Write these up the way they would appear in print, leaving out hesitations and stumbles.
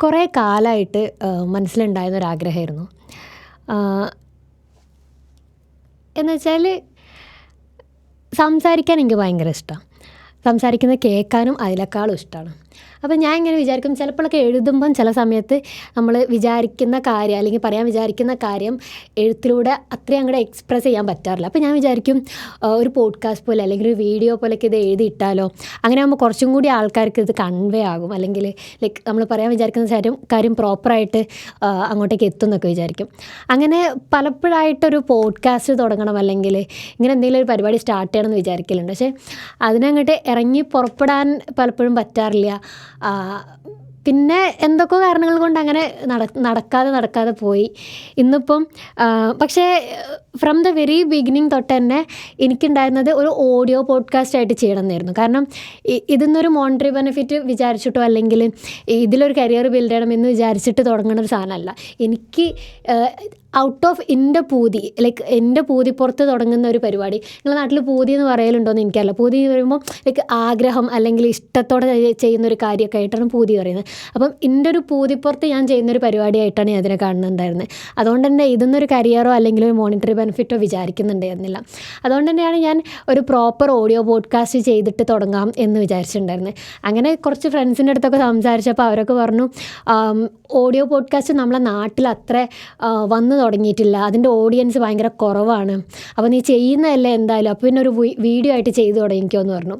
കുറേ കാലമായിട്ട് മനസ്സിലുണ്ടായിരുന്നൊരാഗ്രഹമായിരുന്നു. എന്നുവെച്ചാൽ സംസാരിക്കാൻ എനിക്ക് ഭയങ്കര ഇഷ്ടമാണ്. സംസാരിക്കുന്നത് കേൾക്കാനും അതിനേക്കാളും ഇഷ്ടമാണ്. അപ്പം ഞാൻ ഇങ്ങനെ വിചാരിക്കും, ചിലപ്പോഴൊക്കെ എഴുതുമ്പം ചില സമയത്ത് നമ്മൾ വിചാരിക്കുന്ന കാര്യം അല്ലെങ്കിൽ പറയാൻ വിചാരിക്കുന്ന കാര്യം എഴുത്തിലൂടെ അത്രയും അങ്ങോട്ട് എക്സ്പ്രസ് ചെയ്യാൻ പറ്റാറില്ല. അപ്പോൾ ഞാൻ വിചാരിക്കും ഒരു പോഡ്കാസ്റ്റ് പോലെ അല്ലെങ്കിൽ ഒരു വീഡിയോ പോലെയൊക്കെ ഇത് എഴുതിയിട്ടാലോ, അങ്ങനെ ആകുമ്പോൾ കുറച്ചും കൂടി ആൾക്കാർക്ക് ഇത് കൺവേ ആകും, അല്ലെങ്കിൽ ലൈക്ക് നമ്മൾ പറയാൻ വിചാരിക്കുന്ന കാര്യം പ്രോപ്പറായിട്ട് അങ്ങോട്ടേക്ക് എത്തും എന്നൊക്കെ വിചാരിക്കും. അങ്ങനെ പലപ്പോഴായിട്ടൊരു പോഡ്കാസ്റ്റ് തുടങ്ങണം അല്ലെങ്കിൽ ഇങ്ങനെ എന്തെങ്കിലും ഒരു പരിപാടി സ്റ്റാർട്ട് ചെയ്യണമെന്ന് വിചാരിക്കലുണ്ട്. പക്ഷേ അതിനങ്ങോട്ട് ഇറങ്ങി പുറപ്പെടാൻ പലപ്പോഴും പറ്റാറില്ല. പിന്നെ എന്തൊക്കെ കാരണങ്ങൾ കൊണ്ട് അങ്ങനെ നടക്കാതെ പോയി. ഇന്നിപ്പം പക്ഷേ ഫ്രം ദ വെരി ബിഗിനിങ് തൊട്ട് തന്നെ എനിക്കുണ്ടായിരുന്നത് ഒരു ഓഡിയോ പോഡ്കാസ്റ്റ് ആയിട്ട് ചെയ്യണമെന്നായിരുന്നു. കാരണം ഇതിന്നൊരു മോണിറ്ററി ബെനിഫിറ്റ് വിചാരിച്ചിട്ടോ അല്ലെങ്കിൽ ഇതിലൊരു കരിയർ ബിൽഡ് ചെയ്യണം എന്ന് വിചാരിച്ചിട്ട് തുടങ്ങുന്ന ഒരു സാധനമല്ല. എനിക്ക് ഔട്ട് ഓഫ് എൻ്റെ പൂതി, ലൈക്ക് എൻ്റെ പൂതിപ്പുറത്ത് തുടങ്ങുന്ന ഒരു പരിപാടി. നിങ്ങളുടെ നാട്ടിൽ പൂതി എന്ന് പറയലുണ്ടോയെന്ന് എനിക്കറിയില്ല. പൂതി എന്ന് പറയുമ്പോൾ ലൈക്ക് ആഗ്രഹം അല്ലെങ്കിൽ ഇഷ്ടത്തോടെ ചെയ്യുന്നൊരു കാര്യമൊക്കെ ആയിട്ടാണ് പൂതി പറയുന്നത്. അപ്പം എൻ്റെ ഒരു പൂതിപ്പുറത്ത് ഞാൻ ചെയ്യുന്നൊരു പരിപാടിയായിട്ടാണ് ഞാൻ അതിനെ കാണുന്നുണ്ടായിരുന്നത്. അതുകൊണ്ട് തന്നെ ഇതൊന്നൊരു കരിയറോ അല്ലെങ്കിൽ ഒരു മോണിറ്ററി ബെനിഫിറ്റോ വിചാരിക്കുന്നുണ്ടായിരുന്നില്ല. അതുകൊണ്ട് തന്നെയാണ് ഞാൻ ഒരു പ്രോപ്പർ ഓഡിയോ പോഡ്കാസ്റ്റ് ചെയ്തിട്ട് തുടങ്ങാം എന്ന് വിചാരിച്ചിട്ടുണ്ടായിരുന്നത്. അങ്ങനെ കുറച്ച് ഫ്രണ്ട്സിൻ്റെ അടുത്തൊക്കെ സംസാരിച്ചപ്പോൾ അവരൊക്കെ പറഞ്ഞു, ഓഡിയോ പോഡ്കാസ്റ്റ് നമ്മളെ നാട്ടിൽ അത്ര വന്നു തുടങ്ങിയിട്ടില്ല, അതിൻ്റെ ഓഡിയൻസ് ഭയങ്കര കുറവാണ്, അപ്പോൾ നീ ചെയ്യുന്നതല്ലേ എന്തായാലും, അപ്പോൾ പിന്നെ ഒരു വീഡിയോ ആയിട്ട് ചെയ്തു തുടങ്ങിക്കോ എന്ന് പറഞ്ഞു.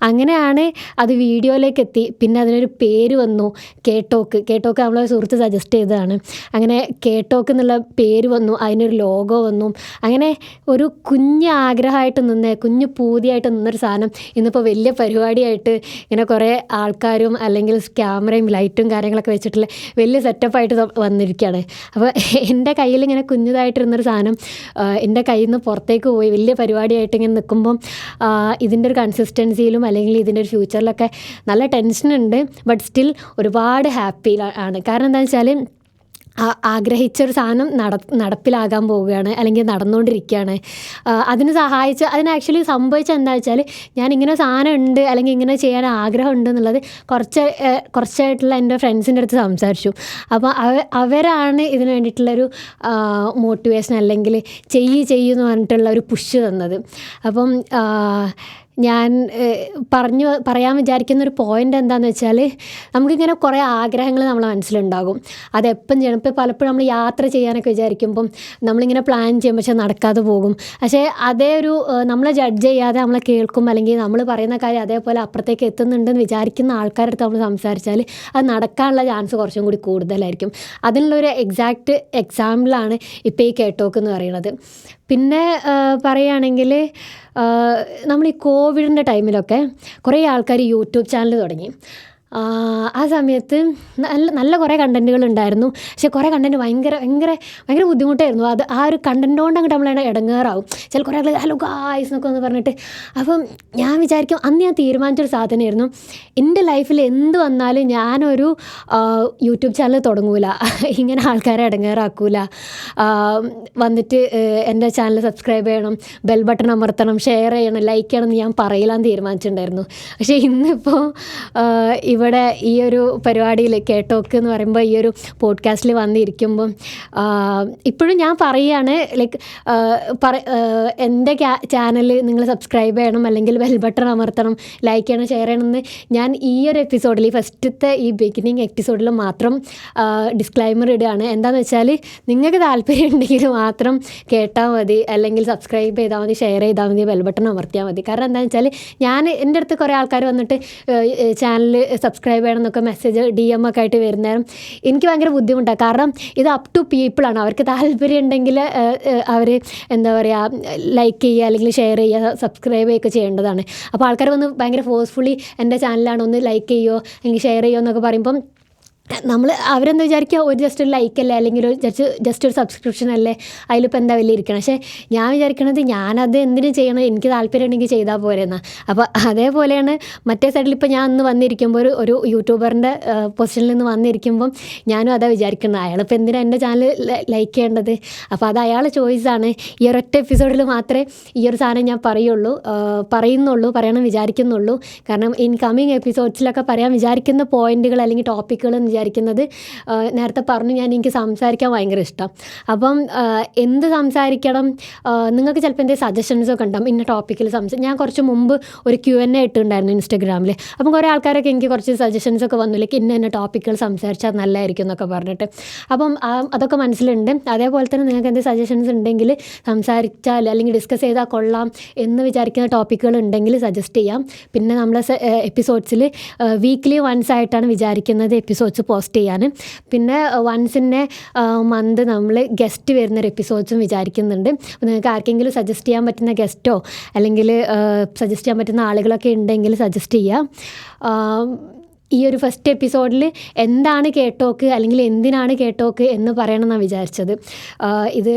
അങ്ങനെയാണ് അത് വീഡിയോയിലേക്ക് എത്തി. പിന്നെ അതിനൊരു പേര് വന്നു, കേട്ടോക്ക് നമ്മളെ സുഹൃത്ത് സജസ്റ്റ് ചെയ്തതാണ്. അങ്ങനെ കേട്ടോക്ക് എന്നുള്ള പേര് വന്നു, അതിനൊരു ലോഗോ വന്നു. അങ്ങനെ ഒരു കുഞ്ഞ് ആഗ്രഹമായിട്ട് കുഞ്ഞ് പൂതിയായിട്ട് നിന്നൊരു സാധനം ഇന്നിപ്പോൾ വലിയ പരിപാടിയായിട്ട് ഇങ്ങനെ കുറേ ആൾക്കാരും അല്ലെങ്കിൽ ക്യാമറയും ലൈറ്റും കാര്യങ്ങളൊക്കെ വെച്ചിട്ടുള്ള വലിയ സെറ്റപ്പായിട്ട് വന്നിരിക്കുകയാണ്. അപ്പോൾ എൻ്റെ കയ്യിലിങ്ങനെ കുഞ്ഞതായിട്ടിരുന്നൊരു സാധനം എൻ്റെ കയ്യിൽ നിന്ന് പുറത്തേക്ക് പോയി വലിയ പരിപാടിയായിട്ട് ഇങ്ങനെ നിൽക്കുമ്പം ഇതിൻ്റെ ഒരു കൺസിസ്റ്റൻസിയിലും അല്ലെങ്കിൽ ഇതിൻ്റെ ഒരു ഫ്യൂച്ചറിലൊക്കെ നല്ല ടെൻഷനുണ്ട്. ബട്ട് സ്റ്റിൽ ഒരുപാട് ഹാപ്പി ആണ്. കാരണം എന്താണെന്ന് വെച്ചാൽ ആഗ്രഹിച്ചൊരു സാധനം നടപ്പിലാകാൻ പോവുകയാണ് അല്ലെങ്കിൽ നടന്നുകൊണ്ടിരിക്കുകയാണ്. അതിന് ആക്ച്വലി സംഭവിച്ചത് എന്താ വെച്ചാൽ, ഞാനിങ്ങനെ സാധനം ഉണ്ട് അല്ലെങ്കിൽ ഇങ്ങനെ ചെയ്യാൻ ആഗ്രഹമുണ്ട് എന്നുള്ളത് കുറച്ചായിട്ടുള്ള എൻ്റെ ഫ്രണ്ട്സിൻ്റെ അടുത്ത് സംസാരിച്ചു. അപ്പോൾ അവരാണ് ഇതിന് വേണ്ടിയിട്ടുള്ളൊരു മോട്ടിവേഷൻ അല്ലെങ്കിൽ ചെയ്യുമെന്ന് പറഞ്ഞിട്ടുള്ള ഒരു പുഷ് തന്നത്. അപ്പം ഞാൻ പറയാൻ വിചാരിക്കുന്നൊരു പോയിൻ്റ് എന്താണെന്ന് വെച്ചാൽ, നമുക്കിങ്ങനെ കുറേ ആഗ്രഹങ്ങൾ നമ്മളെ മനസ്സിലുണ്ടാകും. അതെപ്പം ചെയ്യണം. ഇപ്പോൾ പലപ്പോഴും നമ്മൾ യാത്ര ചെയ്യാനൊക്കെ വിചാരിക്കുമ്പം നമ്മളിങ്ങനെ പ്ലാൻ ചെയ്യും, പക്ഷെ നടക്കാതെ പോകും. പക്ഷേ അതേ ഒരു നമ്മളെ ജഡ്ജ് ചെയ്യാതെ നമ്മളെ കേൾക്കും അല്ലെങ്കിൽ നമ്മൾ പറയുന്ന കാര്യം അതേപോലെ അപ്പുറത്തേക്ക് എത്തുന്നുണ്ടെന്ന് വിചാരിക്കുന്ന ആൾക്കാരുടെ അടുത്ത് നമ്മൾ സംസാരിച്ചാൽ അത് നടക്കാനുള്ള ചാൻസ് കുറച്ചും കൂടി കൂടുതലായിരിക്കും. അതിനുള്ളൊരു എക്സാക്റ്റ് എക്സാമ്പിളാണ് ഇപ്പോൾ ഈ കേട്ടോക്ക് എന്ന് പറയുന്നത്. പിന്നെ പറയുകയാണെങ്കിൽ നമ്മൾ ഈ കോവിഡിൻ്റെ ടൈമിലൊക്കെ കുറേ ആൾക്കാർ യൂട്യൂബ് ചാനൽ തുടങ്ങി. ആ സമയത്ത് നല്ല കുറേ കണ്ടൻറ്റുകൾ ഉണ്ടായിരുന്നു. പക്ഷേ കുറേ കണ്ടൻറ്റ് ഭയങ്കര ബുദ്ധിമുട്ടായിരുന്നു. ആ ഒരു കണ്ടൻറ്റ് കൊണ്ട് അങ്ങോട്ട് നമ്മളെ ഇടങ്ങേറാവും. കുറേ ആൾ ഹലോ ഗായ്സ് എന്നൊക്കെ ഒന്ന് പറഞ്ഞിട്ട്. അപ്പം ഞാൻ വിചാരിക്കും, അന്ന് ഞാൻ തീരുമാനിച്ചൊരു സാധനമായിരുന്നു, എൻ്റെ ലൈഫിൽ എന്ത് വന്നാലും ഞാനൊരു യൂട്യൂബ് ചാനൽ തുടങ്ങൂല, ഇങ്ങനെ ആൾക്കാരെ ഇടങ്ങേറാക്കൂല, വന്നിട്ട് എൻ്റെ ചാനൽ സബ്സ്ക്രൈബ് ചെയ്യണം, ബെൽ ബട്ടൺ അമർത്തണം, ഷെയർ ചെയ്യണം, ലൈക്ക് ചെയ്യണം എന്ന് ഞാൻ പറയില്ലാന്ന് തീരുമാനിച്ചിട്ടുണ്ടായിരുന്നു. പക്ഷേ ഇന്നിപ്പോൾ ഇവിടെ ഈ ഒരു പരിപാടിയിൽ കേട്ടോക്ക് എന്ന് പറയുമ്പോൾ ഈ ഒരു പോഡ്കാസ്റ്റിൽ വന്നിരിക്കുമ്പം ഇപ്പോഴും ഞാൻ പറയുകയാണ്, ലൈക്ക് എൻ്റെ ചാനൽ നിങ്ങൾ സബ്സ്ക്രൈബ് ചെയ്യണം അല്ലെങ്കിൽ ബെൽ ബട്ടൺ അമർത്തണം, ലൈക്ക് ചെയ്യണം, ഷെയർ ചെയ്യണമെന്ന് ഞാൻ ഈ ഒരു എപ്പിസോഡിൽ, ഈ ഫസ്റ്റത്തെ ഈ ബിഗിനിങ് എപ്പിസോഡിൽ മാത്രം ഡിസ്ക്ലൈമർ ഇടുകയാണ്. എന്താണെന്ന് വെച്ചാൽ, നിങ്ങൾക്ക് താല്പര്യം ഉണ്ടെങ്കിൽ മാത്രം കേട്ടാൽ മതി, അല്ലെങ്കിൽ സബ്സ്ക്രൈബ് ചെയ്താൽ മതി, ഷെയർ ചെയ്താൽ മതി, ബെൽ ബട്ടൺ അമർത്തിയാൽ മതി. കാരണം എന്താണെന്ന് വെച്ചാൽ എൻ്റെ അടുത്ത് കുറേ ആൾക്കാർ വന്നിട്ട് ചാനൽ സബ്സ്ക്രൈബ് ചെയ്യണം എന്നൊക്കെ മെസ്സേജ് DM ഒക്കെ ആയിട്ട് വരുന്നേരം എനിക്ക് ഭയങ്കര ബുദ്ധിമുട്ടാണ്. കാരണം ഇത് അപ് ടു പീപ്പിളാണ്. അവർക്ക് താല്പര്യം ഉണ്ടെങ്കിൽ അവർ എന്താ പറയുക, ലൈക്ക് ചെയ്യുക അല്ലെങ്കിൽ ഷെയർ ചെയ്യുക, സബ്സ്ക്രൈബ് ചെയ്യുകയൊക്കെ ചെയ്യേണ്ടതാണ്. അപ്പോൾ ആൾക്കാർ വന്ന് ഭയങ്കര ഫോഴ്സ്ഫുള്ളി എൻ്റെ ചാനലാണ്, ഒന്ന് ലൈക്ക് ചെയ്യുമോ അല്ലെങ്കിൽ ഷെയർ ചെയ്യുമോ എന്നൊക്കെ പറയുമ്പം അവരെന്താ വിചാരിക്കുക, ഒരു ജസ്റ്റ് ഒരു ലൈക്കല്ലേ അല്ലെങ്കിൽ ഒരു ജസ്റ്റ് ഒരു സബ്സ്ക്രിപ്ഷൻ അല്ലേ, അതിലിപ്പോൾ എന്താ വലിയ ഇരിക്കണം. പക്ഷേ ഞാൻ വിചാരിക്കണത്, ഞാനത് എന്തിനു ചെയ്യണം, എനിക്ക് താല്പര്യം ഉണ്ടെങ്കിൽ ചെയ്താൽ പോരെന്നാ. അപ്പോൾ അതേപോലെയാണ് മറ്റേ സൈഡിൽ ഇപ്പോൾ ഞാൻ അന്ന് വന്നിരിക്കുമ്പോൾ ഒരു യൂട്യൂബറിൻ്റെ പൊസിഷനിൽ നിന്ന് വന്നിരിക്കുമ്പം ഞാനും അതാ വിചാരിക്കുന്നത്, അയാളിപ്പോൾ എന്തിനാ എൻ്റെ ചാനൽ ലൈക്ക് ചെയ്യേണ്ടത്. അപ്പോൾ അത് അയാളുടെ ചോയ്സാണ്. ഈ ഒരൊറ്റ എപ്പിസോഡിൽ മാത്രമേ ഈ ഒരു സാധനം ഞാൻ പറയണം വിചാരിക്കുന്നുള്ളൂ. കാരണം ഇൻ കമ്മിങ് എപ്പിസോഡ്സിലൊക്കെ പറയാൻ വിചാരിക്കുന്ന പോയിന്റുകൾ അല്ലെങ്കിൽ ടോപ്പിക്കുകൾ എന്ന് വിചാരിക്കുന്നത്. നേരത്തെ പറഞ്ഞു എനിക്ക് സംസാരിക്കാൻ ഭയങ്കര ഇഷ്ടം. അപ്പം എന്ത് സംസാരിക്കണം, നിങ്ങൾക്ക് ചിലപ്പോൾ എന്തെങ്കിലും സജഷൻസൊക്കെ ഉണ്ടാകും ഇന്ന ടോപ്പിക്കിൽ ഞാൻ കുറച്ച് മുമ്പ് ഒരു Q&A ഇട്ടിട്ടുണ്ടായിരുന്നു ഇൻസ്റ്റഗ്രാമിൽ. അപ്പം കുറേ ആൾക്കാരൊക്കെ എനിക്ക് കുറച്ച് സജഷൻസൊക്കെ വന്നു, ലൈക്ക് ഇന്ന ടോപ്പിക്കുകൾ സംസാരിച്ചാൽ നല്ലതായിരിക്കും എന്നൊക്കെ പറഞ്ഞിട്ട്. അപ്പം അതൊക്കെ മനസ്സിലുണ്ട്. അതേപോലെ തന്നെ നിങ്ങൾക്ക് എന്തെങ്കിലും സജഷൻസ് ഉണ്ടെങ്കിൽ, സംസാരിച്ചാൽ അല്ലെങ്കിൽ ഡിസ്കസ് ചെയ്താൽ കൊള്ളാം എന്ന് വിചാരിക്കുന്ന ടോപ്പിക്കുകൾ ഉണ്ടെങ്കിൽ സജസ്റ്റ് ചെയ്യാം. പിന്നെ നമ്മളെ എപ്പിസോഡ്സിൽ വീക്ക്ലി വൺസ് ആയിട്ടാണ് വിചാരിക്കുന്നത് എപ്പിസോഡ്സ് പോസ്റ്റ് ചെയ്യാൻ. പിന്നെ വൺസിൻ്റെ മന്ത് നമ്മൾ ഗസ്റ്റ് വരുന്നൊരു എപ്പിസോഡ്സും വിചാരിക്കുന്നുണ്ട്. അപ്പോൾ നിങ്ങൾക്ക് ആർക്കെങ്കിലും സജസ്റ്റ് ചെയ്യാൻ പറ്റുന്ന ഗസ്റ്റോ അല്ലെങ്കിൽ സജസ്റ്റ് ചെയ്യാൻ പറ്റുന്ന ആളുകളൊക്കെ ഉണ്ടെങ്കിൽ സജസ്റ്റ് ചെയ്യാം. ഈ ഒരു ഫസ്റ്റ് എപ്പിസോഡിൽ എന്താണ് കേട്ടോക്ക് അല്ലെങ്കിൽ എന്തിനാണ് കേട്ടോക്ക് എന്ന് പറയണമെന്നാണ് വിചാരിച്ചത്. ഇത്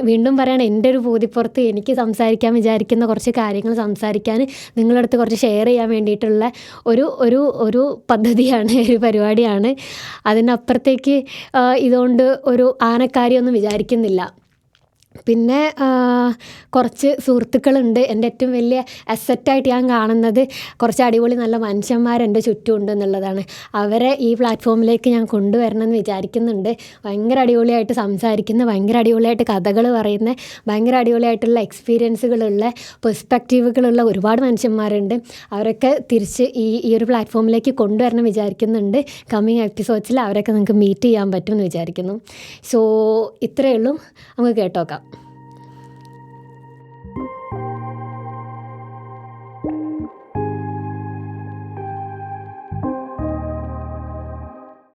വീണ്ടും പറയണം, എൻ്റെ ഒരു പൂതിപ്പുറത്ത് എനിക്ക് സംസാരിക്കാൻ വിചാരിക്കുന്ന കുറച്ച് കാര്യങ്ങൾ സംസാരിക്കാൻ നിങ്ങളുടെ അടുത്ത് കുറച്ച് ഷെയർ ചെയ്യാൻ വേണ്ടിയിട്ടുള്ള ഒരു പദ്ധതിയാണ്, ഒരു പരിപാടിയാണ്. അതിനപ്പുറത്തേക്ക് ഇതുകൊണ്ട് ഒരു ആനക്കാര്യമൊന്നും വിചാരിക്കുന്നില്ല. പിന്നെ കുറച്ച് സുഹൃത്തുക്കളുണ്ട്. എൻ്റെ ഏറ്റവും വലിയ അസറ്റായിട്ട് ഞാൻ കാണുന്നത് കുറച്ച് അടിപൊളി നല്ല മനുഷ്യന്മാർ എൻ്റെ ചുറ്റുമുണ്ട് എന്നുള്ളതാണ്. അവരെ ഈ പ്ലാറ്റ്ഫോമിലേക്ക് ഞാൻ കൊണ്ടുവരണമെന്ന് വിചാരിക്കുന്നുണ്ട്. ഭയങ്കര അടിപൊളിയായിട്ട് സംസാരിക്കുന്ന, ഭയങ്കര അടിപൊളിയായിട്ട് കഥകൾ പറയുന്ന, ഭയങ്കര അടിപൊളിയായിട്ടുള്ള എക്സ്പീരിയൻസുകളുള്ള, പെർസ്പെക്റ്റീവുകളുള്ള ഒരുപാട് മനുഷ്യന്മാരുണ്ട്. അവരൊക്കെ തിരിച്ച് ഈ ഒരു പ്ലാറ്റ്ഫോമിലേക്ക് കൊണ്ടുവരണം വിചാരിക്കുന്നുണ്ട്. കമ്മിങ് എപ്പിസോഡ്സിൽ അവരൊക്കെ നിങ്ങൾക്ക് മീറ്റ് ചെയ്യാൻ പറ്റുമെന്ന് വിചാരിക്കുന്നു. സോ ഇത്രയേ ഉള്ളൂ, നമുക്ക് കേട്ടോക്കാം.